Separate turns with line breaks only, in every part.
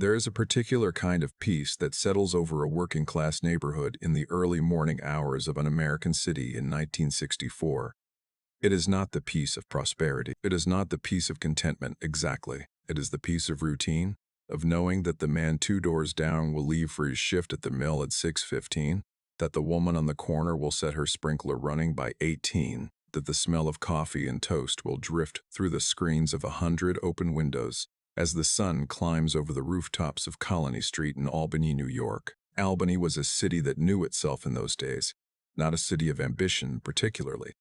There is a particular kind of peace that settles over a working-class neighborhood in the early morning hours of an American city in 1964. It is not the peace of prosperity. It is not the peace of contentment exactly. It is the peace of routine, of knowing that the man 2 doors down will leave for his shift at the mill at 6:15, that the woman on the corner will set her sprinkler running by 18, that the smell of coffee and toast will drift through the screens of 100 open windows as the sun climbs over the rooftops of Colony Street in Albany, New York. Albany was a city that knew itself in those days, not a city of ambition particularly,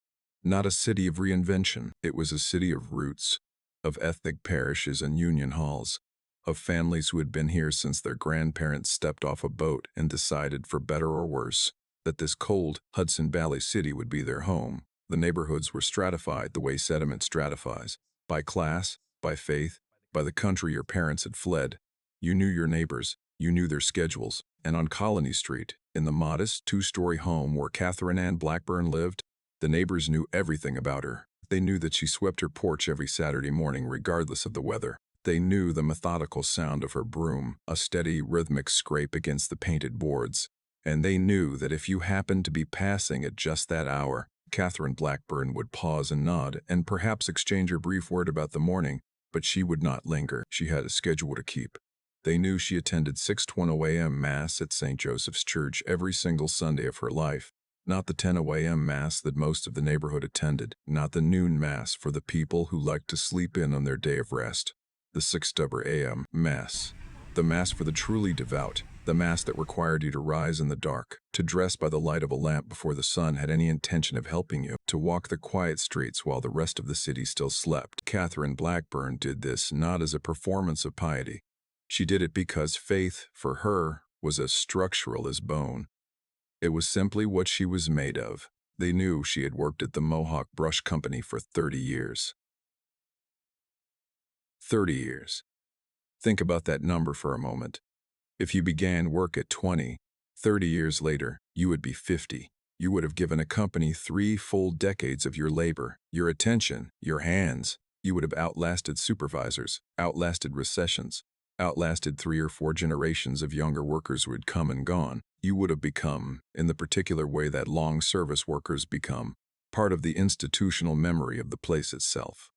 not a city of reinvention. It was a city of roots, of ethnic parishes and union halls, of families who had been here since their grandparents stepped off a boat and decided, for better or worse, that this cold Hudson Valley city would be their home. The neighborhoods were stratified the way sediment stratifies, by class, by faith, by the country your parents had fled. You knew your neighbors, you knew their schedules, and on Colony Street, in the modest 2-story home where Katherine and Blackburn lived, the neighbors knew everything about her. They knew that she swept her porch every Saturday morning regardless of the weather. They knew the methodical sound of her broom, a steady rhythmic scrape against the painted boards. And they knew that if you happened to be passing at just that hour, Katherine Blackburn would pause and nod and perhaps exchange a brief word about the morning, but she would not linger. She had a schedule to keep. They knew she attended 6:20 a.m. Mass at St. Joseph's Church every single Sunday of her life, not the 10 a.m. Mass that most of the neighborhood attended, not the noon Mass for the people who liked to sleep in on their day of rest, the 6 a.m. Mass, the Mass for the truly devout, the Mass that required you to rise in the dark, to dress by the light of a lamp before the sun had any intention of helping you, to walk the quiet streets while the rest of the city still slept. Katherine Blackburn did this not as a performance of piety. She did it because faith, for her, was as structural as bone. It was simply what she was made of. They knew she had worked at the Mohawk Brush Company for 30 years. 30 years. Think about that number for a moment. If you began work at 20, 30 years later, you would be 50. You would have given a company 3 full decades of your labor, your attention, your hands. You would have outlasted supervisors, outlasted recessions, outlasted 3 or 4 generations of younger workers who had come and gone. You would have become, in the particular way that long service workers become, part of the institutional memory of the place itself.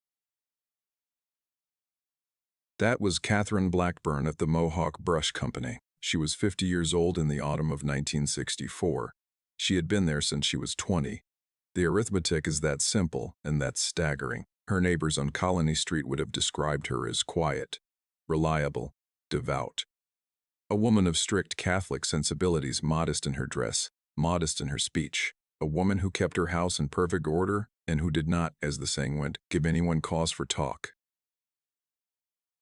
That was Katherine Blackburn at the Mohawk Brush Company. She was 50 years old in the autumn of 1964. She had been there since she was 20. The arithmetic is that simple and that staggering. Her neighbors on Colony Street would have described her as quiet, reliable, devout. A woman of strict Catholic sensibilities, modest in her dress, modest in her speech. A woman who kept her house in perfect order and who did not, as the saying went, give anyone cause for talk.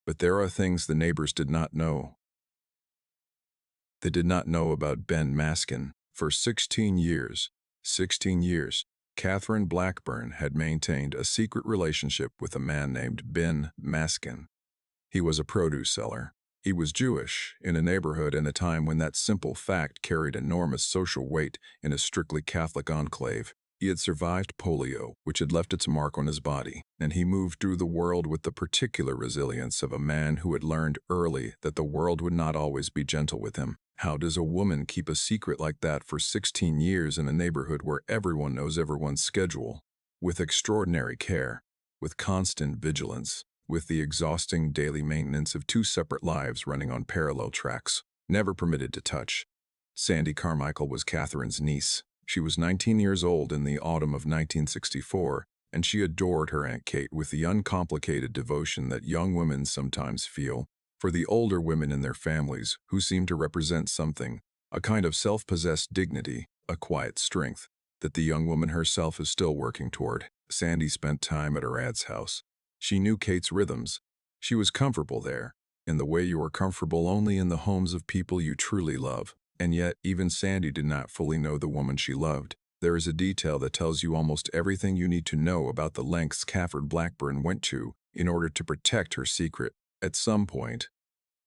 But there are things the neighbors did not know. They did not know about Ben Maskin. For 16 years, Katherine Blackburn had maintained a secret relationship with a man named Ben Maskin. He was a produce seller. He was Jewish, in a neighborhood and a time when that simple fact carried enormous social weight in a strictly Catholic enclave. He had survived polio, which had left its mark on his body, and he moved through the world with the particular resilience of a man who had learned early that the world would not always be gentle with him. How does a woman keep a secret like that for 16 years in a neighborhood where everyone knows everyone's schedule? With extraordinary care, with constant vigilance, with the exhausting daily maintenance of 2 separate lives running on parallel tracks, never permitted to touch. Sandy Carmichael was Katherine's niece. She was 19 years old in the autumn of 1964, and she adored her Aunt Kate with the uncomplicated devotion that young women sometimes feel for the older women in their families who seem to represent something, a kind of self-possessed dignity, a quiet strength, that the young woman herself is still working toward. Sandy spent time at her aunt's house. She knew Kate's rhythms. She was comfortable there, in the way you are comfortable only in the homes of people you truly love. And yet, even Sandy did not fully know the woman she loved. There is a detail that tells you almost everything you need to know about the lengths Katherine Blackburn went to in order to protect her secret. At some point,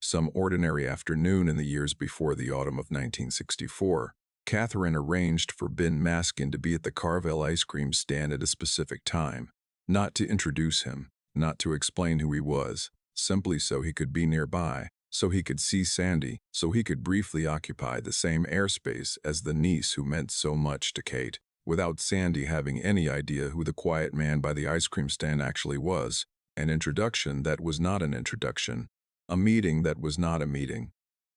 some ordinary afternoon in the years before the autumn of 1964, Katherine arranged for Ben Maskin to be at the Carvel ice cream stand at a specific time. Not to introduce him, not to explain who he was, simply so he could be nearby. so he could see Sandy, so he could briefly occupy the same airspace as the niece who meant so much to Kate, without Sandy having any idea who the quiet man by the ice cream stand actually was. An introduction that was not an introduction. A meeting that was not a meeting.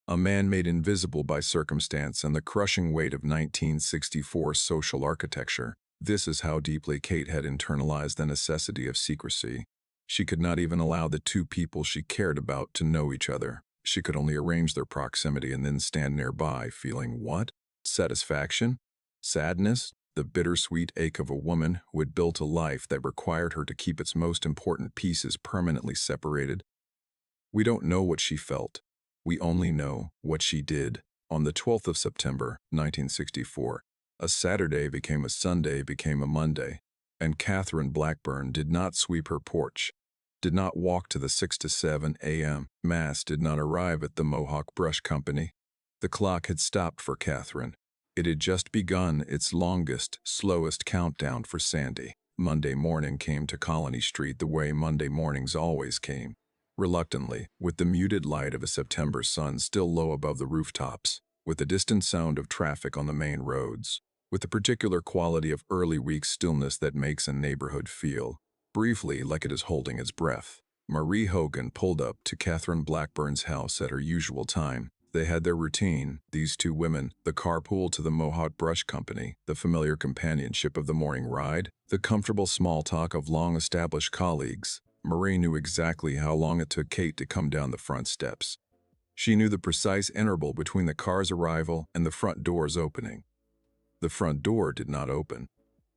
A man made invisible by circumstance and the crushing weight of 1964 social architecture. This is how deeply Kate had internalized the necessity of secrecy. She could not even allow the two people she cared about to know each other. She could only arrange their proximity and then stand nearby, feeling what? Satisfaction? Sadness? The bittersweet ache of a woman who had built a life that required her to keep its most important pieces permanently separated. We don't know what she felt. We only know what she did. On the 12th of September, 1964, a Saturday became a Sunday became a Monday, and Katherine Blackburn did not sweep her porch, did not walk to the 6 to 7 a.m. Mass, did not arrive at the Mohawk Brush Company. The clock had stopped for Katherine. It had just begun its longest, slowest countdown for Sandy. Monday morning came to Colony Street the way Monday mornings always came. Reluctantly, with the muted light of a September sun still low above the rooftops, with the distant sound of traffic on the main roads, with the particular quality of early week stillness that makes a neighborhood feel, briefly, like it is holding its breath, Marie Hogan pulled up to Katherine Blackburn's house at her usual time. They had their routine, these two women, the carpool to the Mohawk Brush Company, the familiar companionship of the morning ride, the comfortable small talk of long-established colleagues. Marie knew exactly how long it took Kate to come down the front steps. She knew the precise interval between the car's arrival and the front door's opening. The front door did not open.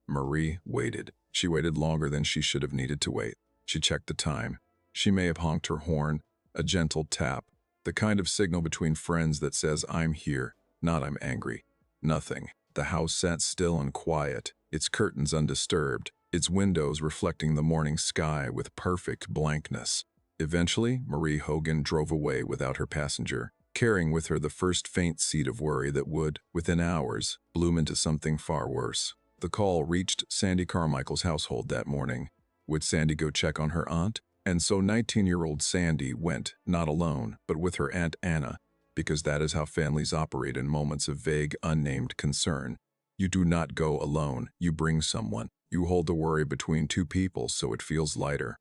Marie waited. She waited longer than she should have needed to wait. She checked the time. She may have honked her horn, a gentle tap, the kind of signal between friends that says, "I'm here," not "I'm angry." Nothing. The house sat still and quiet, its curtains undisturbed, its windows reflecting the morning sky with perfect blankness. Eventually, Marie Hogan drove away without her passenger, carrying with her the first faint seed of worry that would, within hours, bloom into something far worse. The call reached Sandy Carmichael's household that morning. Would Sandy go check on her aunt? And so 19-year-old Sandy went, not alone, but with her Aunt Anna, because that is how families operate in moments of vague, unnamed concern. You do not go alone, you bring someone. You hold the worry between two people so it feels lighter.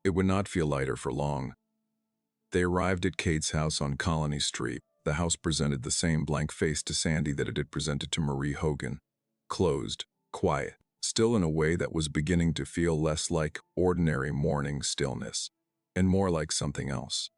It would not feel lighter for long. They arrived at Kate's house on Colony Street. The house presented the same blank face to Sandy that it had presented to Marie Hogan. Closed, quiet, still in a way that was beginning to feel less like ordinary morning stillness, and more like something else.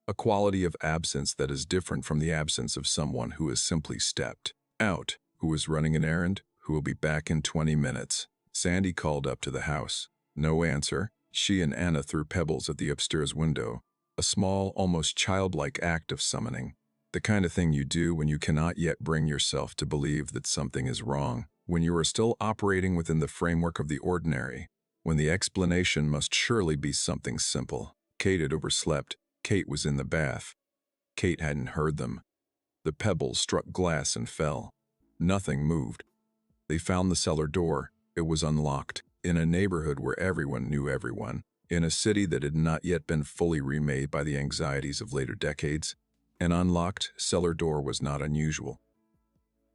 A quality of absence that is different from the absence of someone who has simply stepped out, who is running an errand, who will be back in 20 minutes. Sandy called up to the house. No answer. She and Anna threw pebbles at the upstairs window. A small, almost childlike act of summoning. The kind of thing you do when you cannot yet bring yourself to believe that something is wrong, when you are still operating within the framework of the ordinary, when the explanation must surely be something simple. Kate had overslept. Kate was in the bath. Kate hadn't heard them. The pebbles struck glass and fell. Nothing moved. They found the cellar door. It was unlocked. In a neighborhood where everyone knew everyone, in a city that had not yet been fully remade by the anxieties of later decades, an unlocked cellar door was not unusual.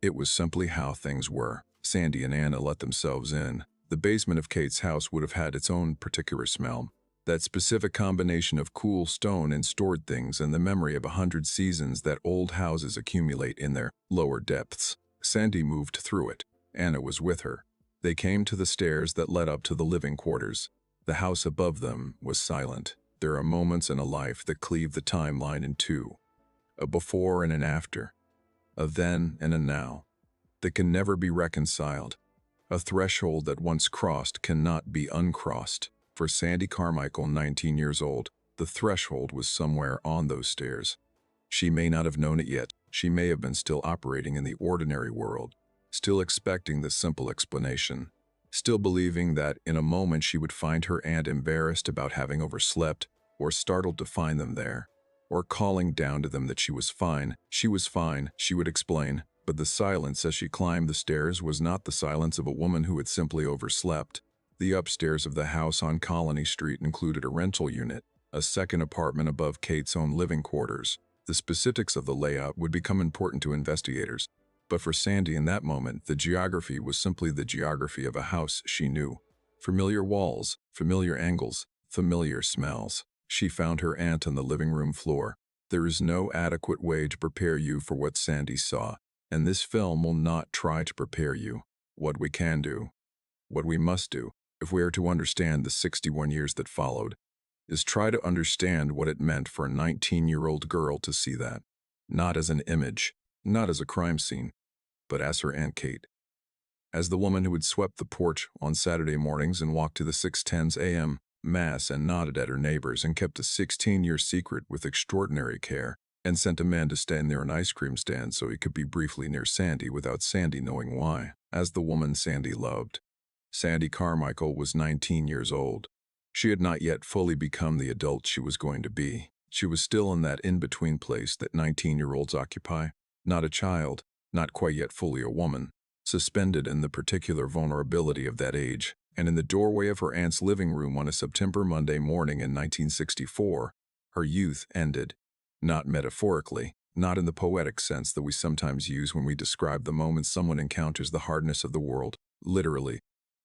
It was simply how things were. Sandy and Anna let themselves in. The basement of Kate's house would have had its own particular smell. That specific combination of cool stone and stored things and the memory of 100 seasons that old houses accumulate in their lower depths. Sandy moved through it. Anna was with her. They came to the stairs that led up to the living quarters. The house above them was silent. There are moments in a life that cleave the timeline in two. A before and an after. A then and a now. That can never be reconciled. A threshold that once crossed cannot be uncrossed. For Sandy Carmichael, 19 years old, the threshold was somewhere on those stairs. She may not have known it yet. She may have been still operating in the ordinary world, still expecting the simple explanation, still believing that in a moment she would find her aunt embarrassed about having overslept, or startled to find them there, or calling down to them that she was fine, she would explain. But the silence as she climbed the stairs was not the silence of a woman who had simply overslept. The upstairs of the house on Colony Street included a rental unit, a second apartment above Kate's own living quarters. The specifics of the layout would become important to investigators, but for Sandy in that moment, the geography was simply the geography of a house she knew. Familiar walls, familiar angles, familiar smells. She found her aunt on the living room floor. There is no adequate way to prepare you for what Sandy saw, and this film will not try to prepare you. What we can do, what we must do, if we are to understand the 61 years that followed, is try to understand what it meant for a 19-year-old girl to see that. Not as an image, not as a crime scene, but as her Aunt Kate. As the woman who had swept the porch on Saturday mornings and walked to the 6:10 a.m. Mass and nodded at her neighbors and kept a 16-year secret with extraordinary care, and sent a man to stand near an ice cream stand so he could be briefly near Sandy without Sandy knowing why. As the woman Sandy loved. Sandy Carmichael was 19 years old. She had not yet fully become the adult she was going to be. She was still in that in-between place that 19-year-olds occupy. Not a child, not quite yet fully a woman, suspended in the particular vulnerability of that age, and in the doorway of her aunt's living room on a September Monday morning in 1964, her youth ended. Not metaphorically, not in the poetic sense that we sometimes use when we describe the moment someone encounters the hardness of the world. Literally.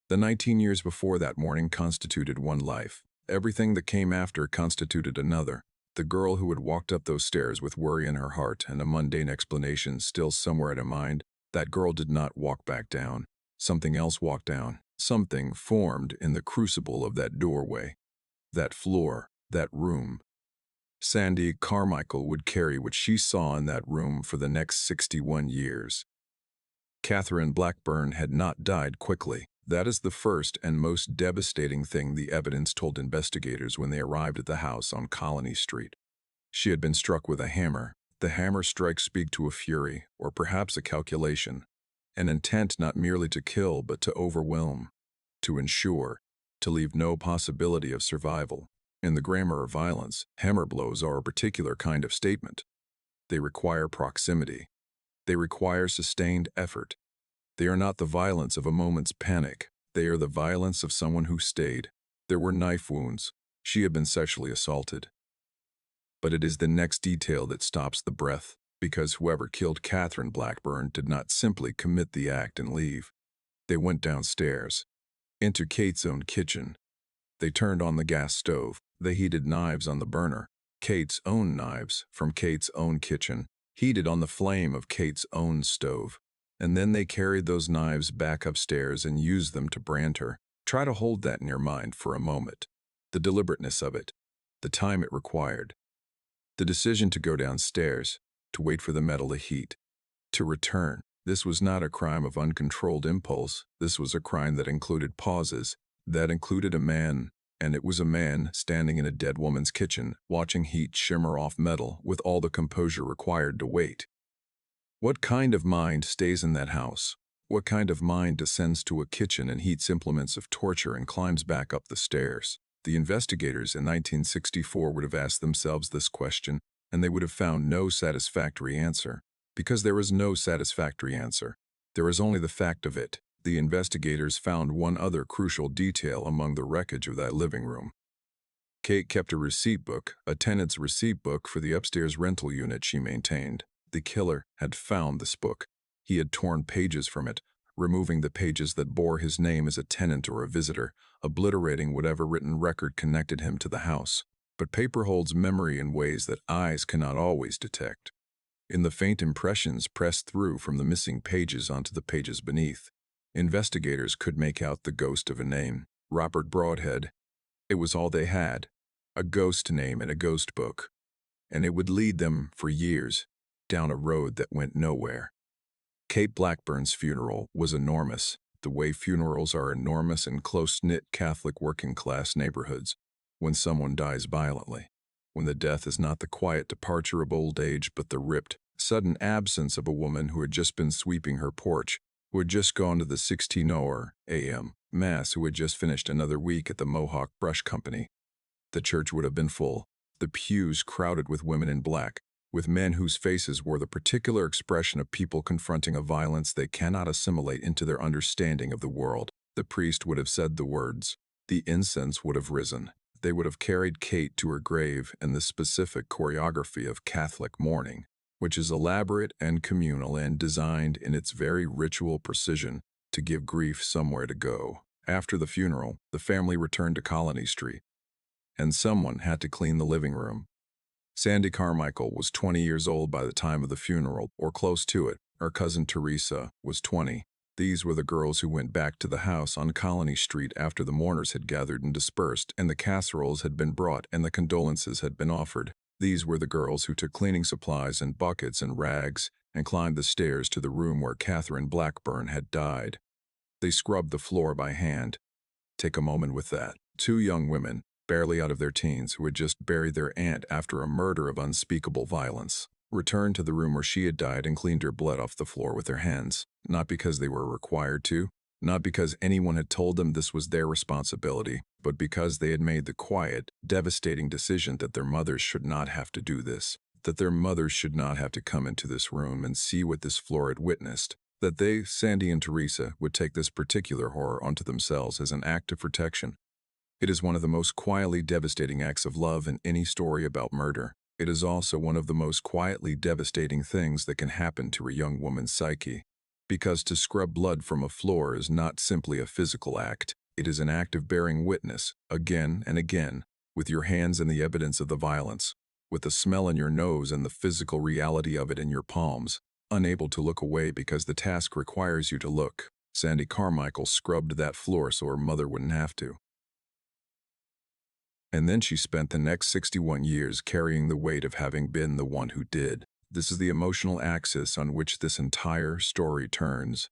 The 19 years before that morning constituted one life. Everything that came after constituted another. The girl who had walked up those stairs with worry in her heart and a mundane explanation still somewhere in her mind, that girl did not walk back down. Something else walked down. Something formed in the crucible of that doorway, that floor, that room. Sandy Carmichael would carry what she saw in that room for the next 61 years. Katherine Blackburn had not died quickly. That is the first and most devastating thing the evidence told investigators when they arrived at the house on Colony Street. She had been struck with a hammer. The hammer strikes speak to a fury, or perhaps a calculation, an intent not merely to kill but to overwhelm, to ensure, to leave no possibility of survival. In the grammar of violence, hammer blows are a particular kind of statement. They require proximity. They require sustained effort. They are not the violence of a moment's panic. They are the violence of someone who stayed. There were knife wounds. She had been sexually assaulted. But it is the next detail that stops the breath, because whoever killed Katherine Blackburn did not simply commit the act and leave. They went downstairs, into Kate's own kitchen. They turned on the gas stove. They heated knives on the burner, Kate's own knives from Kate's own kitchen, heated on the flame of Kate's own stove. And then they carried those knives back upstairs and used them to brand her. Try to hold that in your mind for a moment. The deliberateness of it, the time it required. The decision to go downstairs, to wait for the metal to heat, to return. This was not a crime of uncontrolled impulse. This was a crime that included pauses, that included a man, and it was a man standing in a dead woman's kitchen, watching heat shimmer off metal with all the composure required to wait. What kind of mind stays in that house? What kind of mind descends to a kitchen and heats implements of torture and climbs back up the stairs? The investigators in 1964 would have asked themselves this question, and they would have found no satisfactory answer. Because there is no satisfactory answer. There is only the fact of it. The investigators found one other crucial detail among the wreckage of that living room. Kate kept a receipt book, a tenant's receipt book for the upstairs rental unit she maintained. The killer had found this book. He had torn pages from it, removing the pages that bore his name as a tenant or a visitor, obliterating whatever written record connected him to the house. But paper holds memory in ways that eyes cannot always detect. In the faint impressions pressed through from the missing pages onto the pages beneath, investigators could make out the ghost of a name, Robert Broadhead. It was all they had, a ghost name in a ghost book, and it would lead them for years down a road that went nowhere. Kate Blackburn's funeral was enormous, the way funerals are enormous in close-knit Catholic working-class neighborhoods, when someone dies violently, when the death is not the quiet departure of old age but the ripped, sudden absence of a woman who had just been sweeping her porch, who had just gone to the 16:00 a.m. Mass, who had just finished another week at the Mohawk Brush Company. The church would have been full, the pews crowded with women in black, with men whose faces wore the particular expression of people confronting a violence they cannot assimilate into their understanding of the world. The priest would have said the words. The incense would have risen. They would have carried Kate to her grave in the specific choreography of Catholic mourning, which is elaborate and communal and designed in its very ritual precision to give grief somewhere to go. After the funeral, the family returned to Colony Street, and someone had to clean the living room. Sandy Carmichael was 20 years old by the time of the funeral, or close to it. Her cousin Teresa was 20. These were the girls who went back to the house on Colony Street after the mourners had gathered and dispersed, and the casseroles had been brought and the condolences had been offered. These were the girls who took cleaning supplies and buckets and rags and climbed the stairs to the room where Katherine Blackburn had died. They scrubbed the floor by hand. Take a moment with that. Two young women, barely out of their teens, who had just buried their aunt after a murder of unspeakable violence, returned to the room where she had died and cleaned her blood off the floor with their hands, not because they were required to, not because anyone had told them this was their responsibility, but because they had made the quiet, devastating decision that their mothers should not have to do this, that their mothers should not have to come into this room and see what this floor had witnessed, that they, Sandy and Teresa, would take this particular horror onto themselves as an act of protection. It is one of the most quietly devastating acts of love in any story about murder. It is also one of the most quietly devastating things that can happen to a young woman's psyche. Because to scrub blood from a floor is not simply a physical act. It is an act of bearing witness, again and again, with your hands in the evidence of the violence, with the smell in your nose and the physical reality of it in your palms, unable to look away because the task requires you to look. Sandy Carmichael scrubbed that floor so her mother wouldn't have to. And then she spent the next 61 years carrying the weight of having been the one who did. This is the emotional axis on which this entire story turns.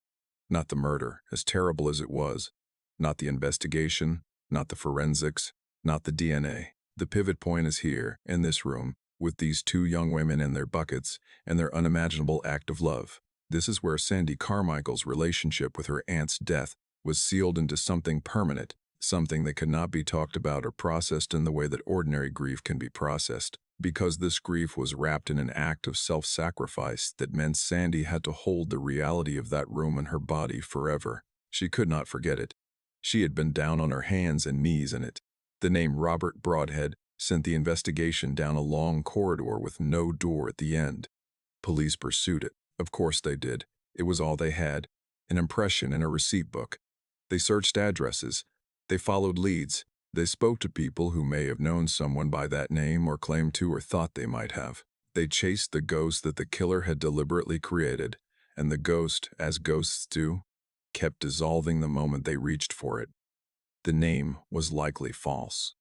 Not the murder, as terrible as it was. Not the investigation, not the forensics, not the DNA. The pivot point is here, in this room, with these two young women and their buckets, and their unimaginable act of love. This is where Sandy Carmichael's relationship with her aunt's death was sealed into something permanent, something that could not be talked about or processed in the way that ordinary grief can be processed. Because this grief was wrapped in an act of self-sacrifice that meant Sandy had to hold the reality of that room in her body forever. She could not forget it. She had been down on her hands and knees in it. The name Robert Broadhead sent the investigation down a long corridor with no door at the end. Police pursued it. Of course they did. It was all they had. An impression in a receipt book. They searched addresses. They followed leads. They spoke to people who may have known someone by that name or claimed to or thought they might have. They chased the ghost that the killer had deliberately created, and the ghost, as ghosts do, kept dissolving the moment they reached for it. The name was likely false,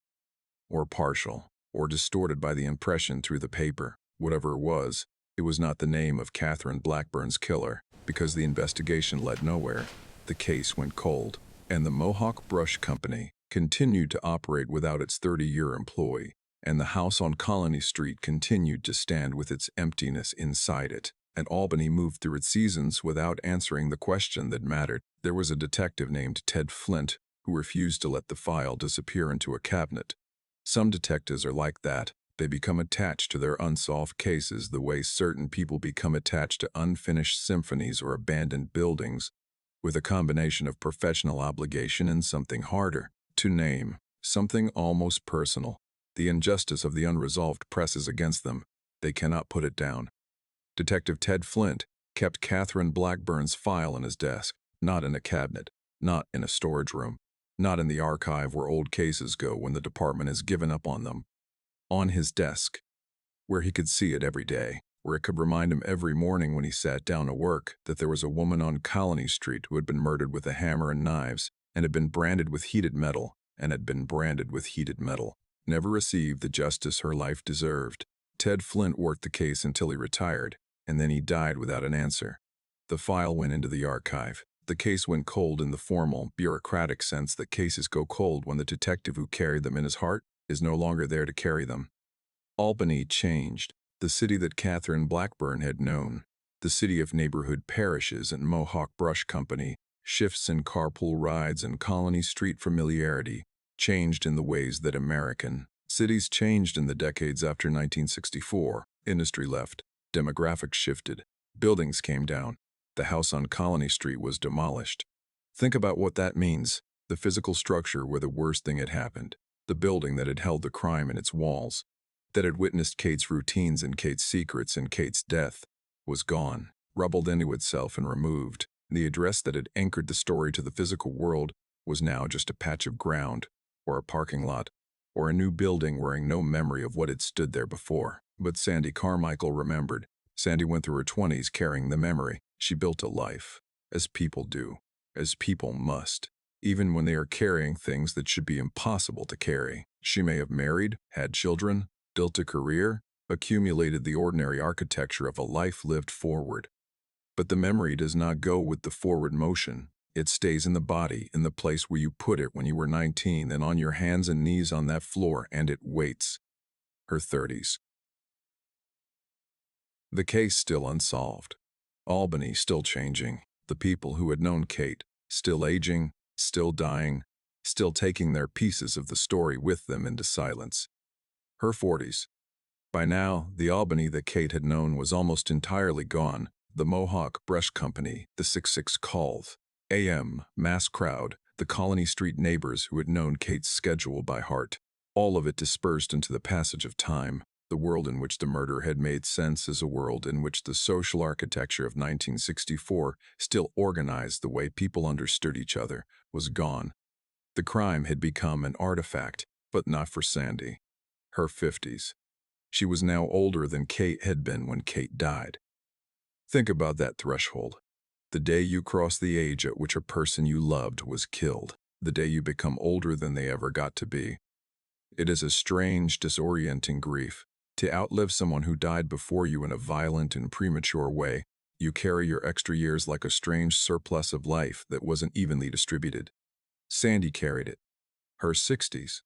or partial, or distorted by the impression through the paper. Whatever it was not the name of Katherine Blackburn's killer, because the investigation led nowhere. The case went cold, and the Mohawk Brush Company continued to operate without its 30-year employee, and the house on Colony Street continued to stand with its emptiness inside it, and Albany moved through its seasons without answering the question that mattered. There was a detective named Ted Flint who refused to let the file disappear into a cabinet. Some detectives are like that. They become attached to their unsolved cases the way certain people become attached to unfinished symphonies or abandoned buildings, with a combination of professional obligation and something harder to name, something almost personal. The injustice of the unresolved presses against them. They cannot put it down. Detective Ted Flint kept Katherine Blackburn's file in his desk, not in a cabinet, not in a storage room, not in the archive where old cases go when the department has given up on them. On his desk, where he could see it every day, where it could remind him every morning when he sat down to work that there was a woman on Colony Street who had been murdered with a hammer and knives, and had been branded with heated metal, never received the justice her life deserved. Ted Flint worked the case until he retired, and then he died without an answer. The file went into the archive. The case went cold in the formal, bureaucratic sense that cases go cold when the detective who carried them in his heart is no longer there to carry them. Albany changed, the city that Katherine Blackburn had known. The city of neighborhood parishes and Mohawk Brush Company, shifts in carpool rides and Colony Street familiarity, changed in the ways that American cities changed in the decades after 1964. Industry left, demographics shifted, buildings came down, the house on Colony Street was demolished. Think about what that means, the physical structure where the worst thing had happened. The building that had held the crime in its walls, that had witnessed Kate's routines and Kate's secrets and Kate's death, was gone, rubbled into itself and removed. The address that had anchored the story to the physical world was now just a patch of ground, or a parking lot, or a new building wearing no memory of what had stood there before. But Sandy Carmichael remembered. Sandy went through her 20s carrying the memory. She built a life, as people do, as people must, even when they are carrying things that should be impossible to carry. She may have married, had children, built a career, accumulated the ordinary architecture of a life lived forward. But the memory does not go with the forward motion. It stays in the body, in the place where you put it when you were 19 and on your hands and knees on that floor, and it waits. Her 30s. The case still unsolved. Albany still changing. The people who had known Kate still aging, still dying, still taking their pieces of the story with them into silence. Her 40s. By now, the Albany that Kate had known was almost entirely gone. The Mohawk Brush Company, the 6-6 calls, AM, mass crowd, the Colony Street neighbors who had known Kate's schedule by heart. All of it dispersed into the passage of time. The world in which the murder had made sense as a world in which the social architecture of 1964 still organized the way people understood each other was gone. The crime had become an artifact, but not for Sandy. Her 50s. She was now older than Kate had been when Kate died. Think about that threshold. The day you cross the age at which a person you loved was killed. The day you become older than they ever got to be. It is a strange, disorienting grief. To outlive someone who died before you in a violent and premature way, you carry your extra years like a strange surplus of life that wasn't evenly distributed. Sandy carried it. Her 60s.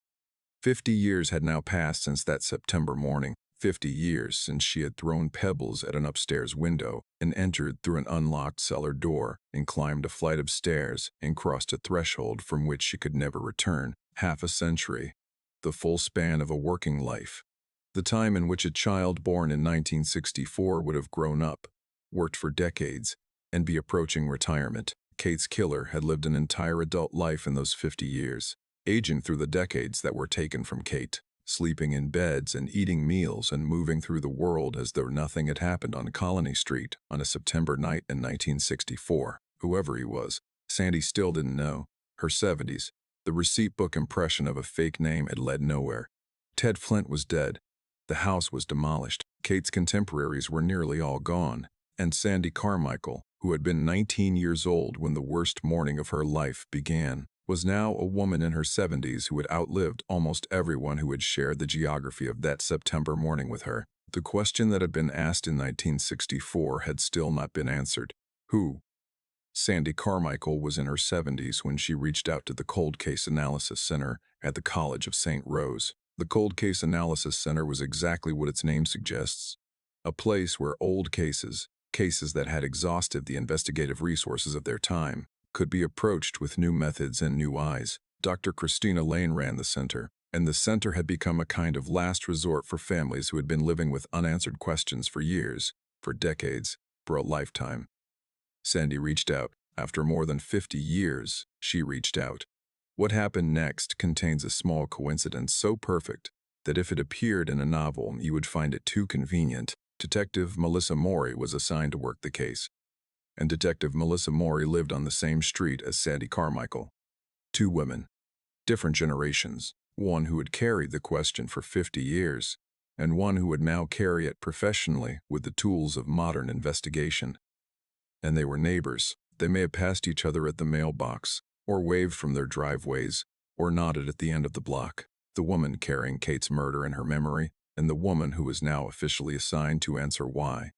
50 years had now passed since that September morning. 50 years since she had thrown pebbles at an upstairs window and entered through an unlocked cellar door and climbed a flight of stairs and crossed a threshold from which she could never return. Half a century. The full span of a working life. The time in which a child born in 1964 would have grown up, worked for decades, and be approaching retirement. Kate's killer had lived an entire adult life in those 50 years, aging through the decades that were taken from Kate, sleeping in beds and eating meals and moving through the world as though nothing had happened on Colony Street on a September night in 1964. Whoever he was, Sandy still didn't know. Her 70s, the receipt book impression of a fake name had led nowhere. Ted Flint was dead. The house was demolished. Kate's contemporaries were nearly all gone, and Sandy Carmichael, who had been 19 years old when the worst morning of her life began, was now a woman in her 70s who had outlived almost everyone who had shared the geography of that September morning with her. The question that had been asked in 1964 had still not been answered. Who? Sandy Carmichael was in her 70s when she reached out to the Cold Case Analysis Center at the College of St. Rose. The Cold Case Analysis Center was exactly what its name suggests, a place where old cases that had exhausted the investigative resources of their time, could be approached with new methods and new eyes. Dr. Christina Lane ran the center, and the center had become a kind of last resort for families who had been living with unanswered questions for years, for decades, for a lifetime. Sandy reached out. After more than 50 years, she reached out. What happened next contains a small coincidence so perfect that if it appeared in a novel, you would find it too convenient. Detective Melissa Morey was assigned to work the case, and Detective Melissa Morey lived on the same street as Sandy Carmichael. Two women, different generations, one who had carried the question for 50 years, and one who would now carry it professionally with the tools of modern investigation. And they were neighbors. They may have passed each other at the mailbox, or waved from their driveways, or nodded at the end of the block. The woman carrying Kate's murder in her memory, and the woman who was now officially assigned to answer why.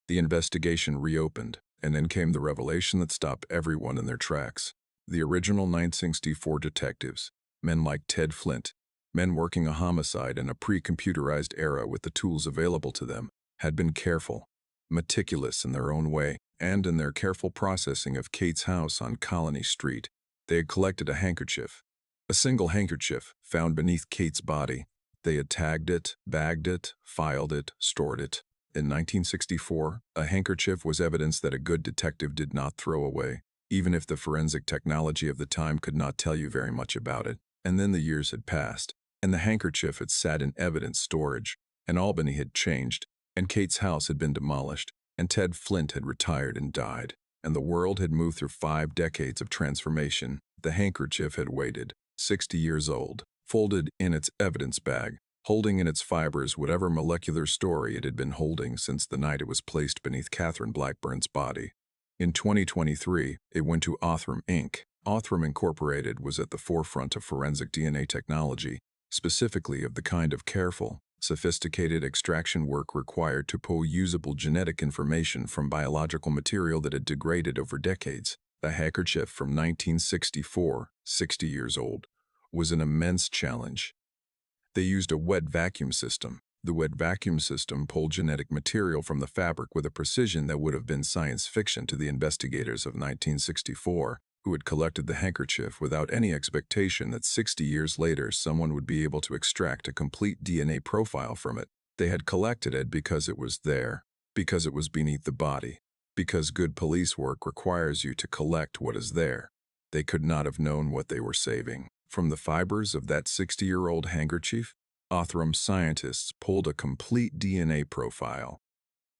The investigation reopened, and then came the revelation that stopped everyone in their tracks. The original 1964 detectives, men like Ted Flint, men working a homicide in a pre-computerized era with the tools available to them, had been careful, meticulous in their own way, and in their careful processing of Kate's house on Colony Street. They had collected a handkerchief, a single handkerchief found beneath Kate's body. They had tagged it, bagged it, filed it, stored it. In 1964, a handkerchief was evidence that a good detective did not throw away, even if the forensic technology of the time could not tell you very much about it. And then the years had passed. and the handkerchief had sat in evidence storage, and Albany had changed, and Kate's house had been demolished, and Ted Flint had retired and died, and the world had moved through 5 decades of transformation. The handkerchief had waited, 60 years old, folded in its evidence bag, holding in its fibers whatever molecular story it had been holding since the night it was placed beneath Katherine Blackburn's body. In 2023, it went to Othram Inc. Othram Incorporated was at the forefront of forensic DNA technology, specifically of the kind of careful, sophisticated extraction work required to pull usable genetic information from biological material that had degraded over decades. The handkerchief from 1964, 60 years old, was an immense challenge. They used a wet vacuum system. The wet vacuum system pulled genetic material from the fabric with a precision that would have been science fiction to the investigators of 1964, who had collected the handkerchief without any expectation that 60 years later someone would be able to extract a complete DNA profile from it. They had collected it because it was there, because it was beneath the body, because good police work requires you to collect what is there. They could not have known what they were saving. From the fibers of that 60-year-old handkerchief, Othram scientists pulled a complete DNA profile.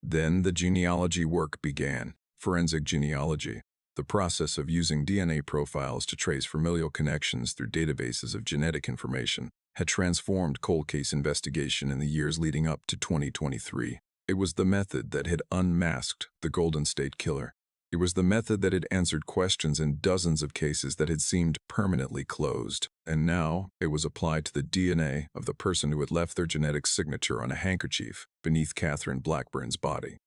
Then the genealogy work began, forensic genealogy, the process of using DNA profiles to trace familial connections through databases of genetic information, had transformed cold case investigation in the years leading up to 2023. It was the method that had unmasked the Golden State Killer. It was the method that had answered questions in dozens of cases that had seemed permanently closed, and now it was applied to the DNA of the person who had left their genetic signature on a handkerchief beneath Katherine Blackburn's body.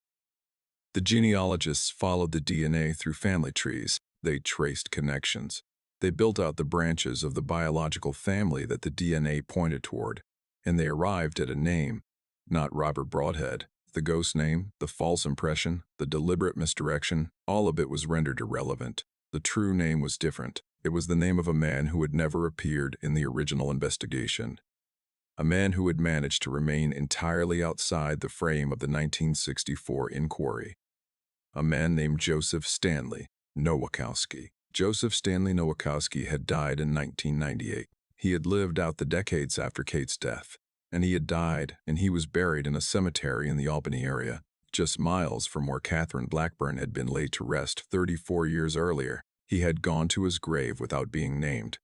The genealogists followed the DNA through family trees. They traced connections. They built out the branches of the biological family that the DNA pointed toward, and they arrived at a name, not Robert Broadhead. The ghost name, the false impression, the deliberate misdirection, all of it was rendered irrelevant. The true name was different. It was the name of a man who had never appeared in the original investigation. A man who had managed to remain entirely outside the frame of the 1964 inquiry. A man named Joseph Stanley Nowakowski. Joseph Stanley Nowakowski had died in 1998. He had lived out the decades after Kate's death. And he had died, and he was buried in a cemetery in the Albany area, just miles from where Katherine Blackburn had been laid to rest 34 years earlier. He had gone to his grave without being named,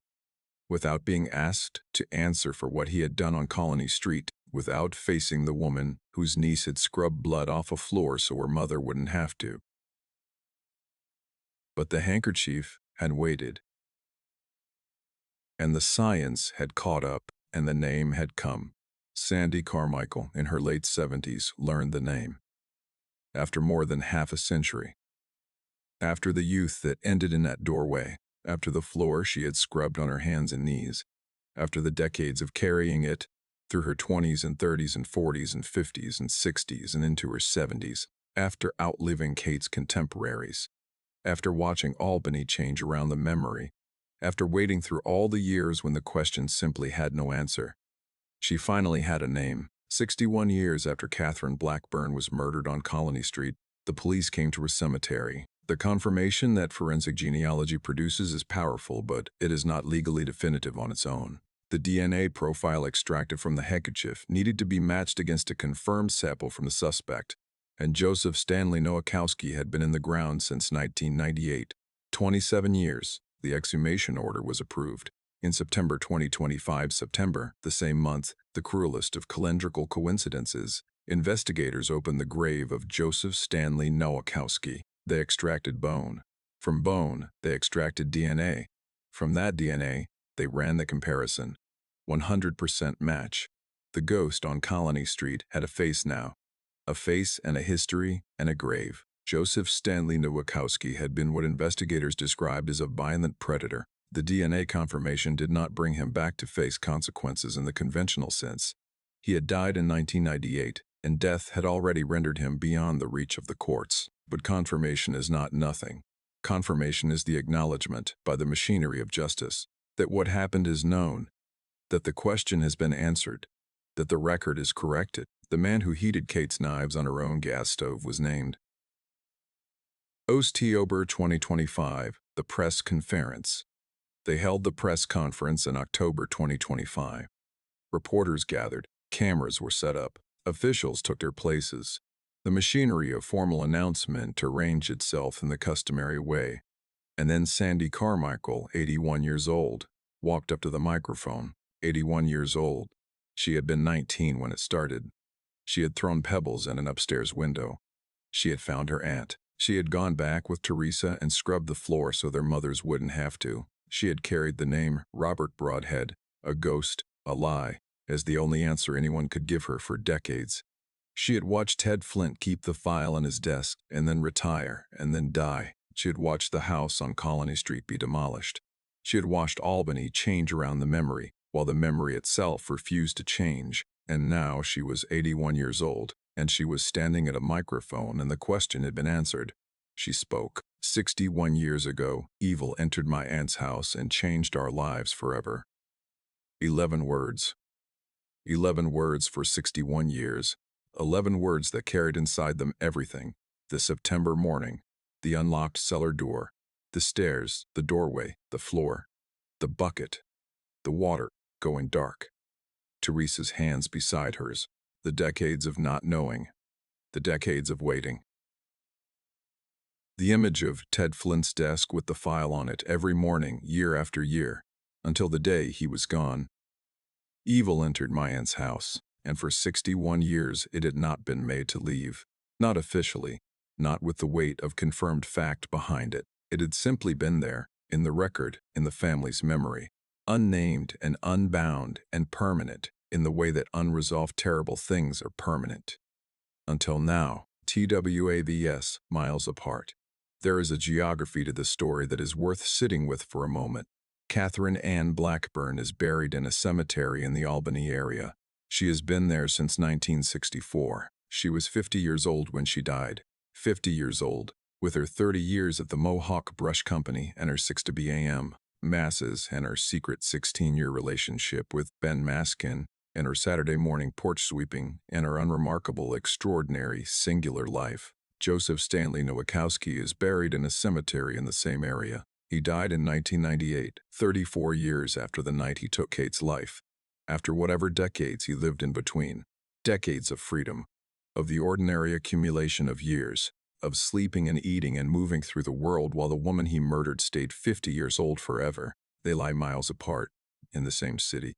without being asked to answer for what he had done on Colony Street, without facing the woman whose niece had scrubbed blood off a floor so her mother wouldn't have to. But the handkerchief had waited, and the science had caught up, and the name had come. Sandy Carmichael, in her late 70s, learned the name. After more than half a century. After the youth that ended in that doorway. After the floor she had scrubbed on her hands and knees. After the decades of carrying it through her 20s and 30s and 40s and 50s and 60s and into her 70s. After outliving Kate's contemporaries. After watching Albany change around the memory. After waiting through all the years when the question simply had no answer. She finally had a name. 61 years after Katherine Blackburn was murdered on Colony Street, the police came to her cemetery. The confirmation that forensic genealogy produces is powerful, but it is not legally definitive on its own. The DNA profile extracted from the handkerchief needed to be matched against a confirmed sample from the suspect, and Joseph Stanley Nowakowski had been in the ground since 1998. 27 years. The exhumation order was approved. In September 2025, the same month, the cruelest of calendrical coincidences, investigators opened the grave of Joseph Stanley Nowakowski. They extracted bone. From bone, they extracted DNA. From that DNA, they ran the comparison. 100% match. The ghost on Colony Street had a face now. A face and a history and a grave. Joseph Stanley Nowakowski had been what investigators described as a violent predator. The DNA confirmation did not bring him back to face consequences in the conventional sense. He had died in 1998, and death had already rendered him beyond the reach of the courts. But confirmation is not nothing. Confirmation is the acknowledgement, by the machinery of justice, that what happened is known, that the question has been answered, that the record is corrected. The man who heated Kate's knives on her own gas stove was named. October 2025, the press conference. They held the press conference in October 2025. Reporters gathered. Cameras were set up. Officials took their places. The machinery of formal announcement arranged itself in the customary way. And then Sandy Carmichael, 81 years old, walked up to the microphone. 81 years old. She had been 19 when it started. She had thrown pebbles at an upstairs window. She had found her aunt. She had gone back with Teresa and scrubbed the floor so their mothers wouldn't have to. She had carried the name Robert Broadhead, a ghost, a lie, as the only answer anyone could give her for decades. She had watched Ted Flint keep the file on his desk and then retire and then die. She had watched the house on Colony Street be demolished. She had watched Albany change around the memory, while the memory itself refused to change. And now she was 81 years old, and she was standing at a microphone, and the question had been answered. She spoke. 61 years ago, evil entered my aunt's house and changed our lives forever. 11 words. 11 words for 61 years. 11 words that carried inside them everything. The September morning, the unlocked cellar door, the stairs, the doorway, the floor, the bucket, the water going dark. Teresa's hands beside hers, the decades of not knowing, the decades of waiting. The image of Ted Flint's desk with the file on it every morning, year after year, until the day he was gone. Evil entered my aunt's house, and for 61 years it had not been made to leave. Not officially, not with the weight of confirmed fact behind it. It had simply been there, in the record, in the family's memory, unnamed and unbound and permanent, in the way that unresolved terrible things are permanent. Until now, TWAVS, miles apart. There is a geography to this story that is worth sitting with for a moment. Katherine Ann Blackburn is buried in a cemetery in the Albany area. She has been there since 1964. She was 50 years old when she died. 50 years old, with her 30 years at the Mohawk Brush Company and her 6 to b.a.m. masses and her secret 16-year relationship with Ben Maskin and her Saturday morning porch sweeping and her unremarkable, extraordinary, singular life. Joseph Stanley Nowakowski is buried in a cemetery in the same area. He died in 1998, 34 years after the night he took Kate's life. After whatever decades he lived in between. Decades of freedom. Of the ordinary accumulation of years. Of sleeping and eating and moving through the world while the woman he murdered stayed 50 years old forever. They lie miles apart. In the same city.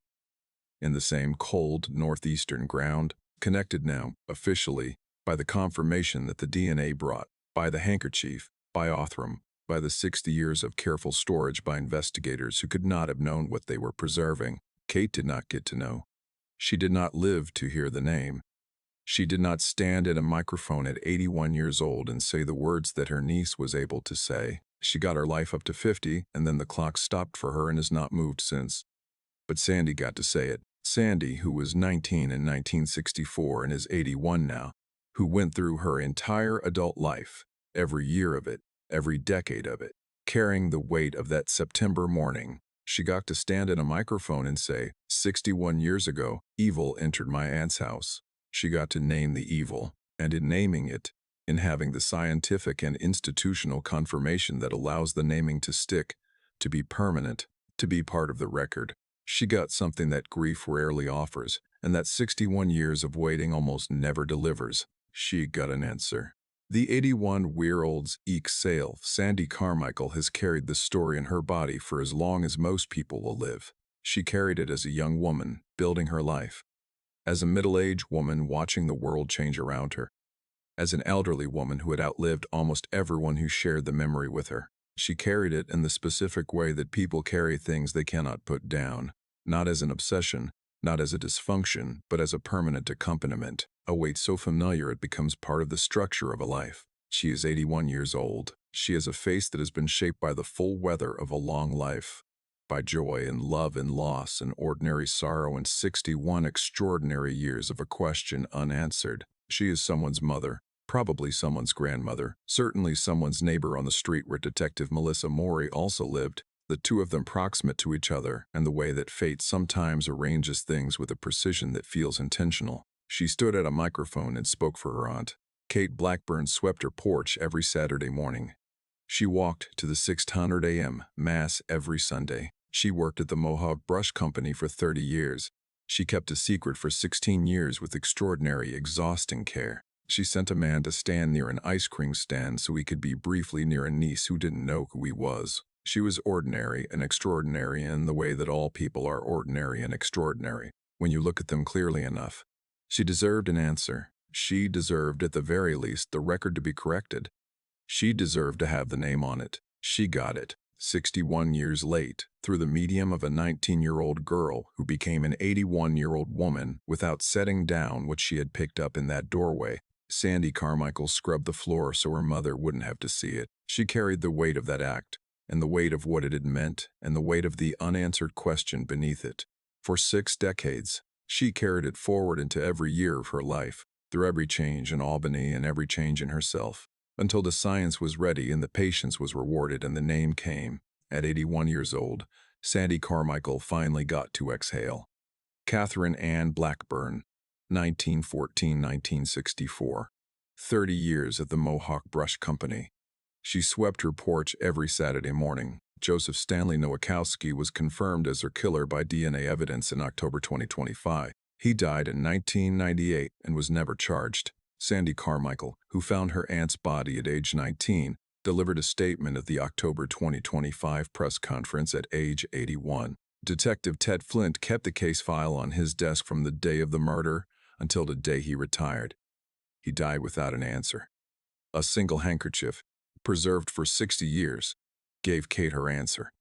In the same cold, northeastern ground. Connected now, officially, by the confirmation that the DNA brought. By the handkerchief. By Othram. By the 60 years of careful storage by investigators who could not have known what they were preserving. Kate did not get to know. She did not live to hear the name. She did not stand at a microphone at 81 years old and say the words that her niece was able to say. She got her life up to 50, and then the clock stopped for her and has not moved since. But Sandy got to say it. Sandy, who was 19 in 1964 and is 81 now, who went through her entire adult life, every year of it, every decade of it, carrying the weight of that September morning. She got to stand at a microphone and say, 61 years ago, evil entered my aunt's house. She got to name the evil, and in naming it, in having the scientific and institutional confirmation that allows the naming to stick, to be permanent, to be part of the record, she got something that grief rarely offers, and that 61 years of waiting almost never delivers. She got an answer. The 81-year-old's self, Sandy Carmichael, has carried this story in her body for as long as most people will live. She carried it as a young woman, building her life. As a middle-aged woman watching the world change around her. As an elderly woman who had outlived almost everyone who shared the memory with her. She carried it in the specific way that people carry things they cannot put down. Not as an obsession, not as a dysfunction, but as a permanent accompaniment, a weight so familiar it becomes part of the structure of a life. She is 81 years old. She has a face that has been shaped by the full weather of a long life, by joy and love and loss and ordinary sorrow and 61 extraordinary years of a question unanswered. She is someone's mother, probably someone's grandmother, certainly someone's neighbor on the street where Detective Melissa Morey also lived. The two of them proximate to each other, and the way that fate sometimes arranges things with a precision that feels intentional. She stood at a microphone and spoke for her aunt. Kate Blackburn swept her porch every Saturday morning. She walked to the 600 a.m. Mass every Sunday. She worked at the Mohawk Brush Company for 30 years. She kept a secret for 16 years with extraordinary, exhausting care. She sent a man to stand near an ice cream stand so he could be briefly near a niece who didn't know who he was. She was ordinary and extraordinary in the way that all people are ordinary and extraordinary, when you look at them clearly enough. She deserved an answer. She deserved, at the very least, the record to be corrected. She deserved to have the name on it. She got it, 61 years late, through the medium of a 19-year-old girl who became an 81-year-old woman without setting down what she had picked up in that doorway. Sandy Carmichael scrubbed the floor so her mother wouldn't have to see it. She carried the weight of that act, and the weight of what it had meant, and the weight of the unanswered question beneath it. For 6 decades, she carried it forward into every year of her life, through every change in Albany and every change in herself, until the science was ready and the patience was rewarded and the name came. At 81 years old, Sandy Carmichael finally got to exhale. Katherine Ann Blackburn, 1914–1964. 30 years at the Mohawk Brush Company. She swept her porch every Saturday morning. Joseph Stanley Nowakowski was confirmed as her killer by DNA evidence in October 2025. He died in 1998 and was never charged. Sandy Carmichael, who found her aunt's body at age 19, delivered a statement at the October 2025 press conference at age 81. Detective Ted Flint kept the case file on his desk from the day of the murder until the day he retired. He died without an answer. A single handkerchief, preserved for 60 years, gave Kate her answer.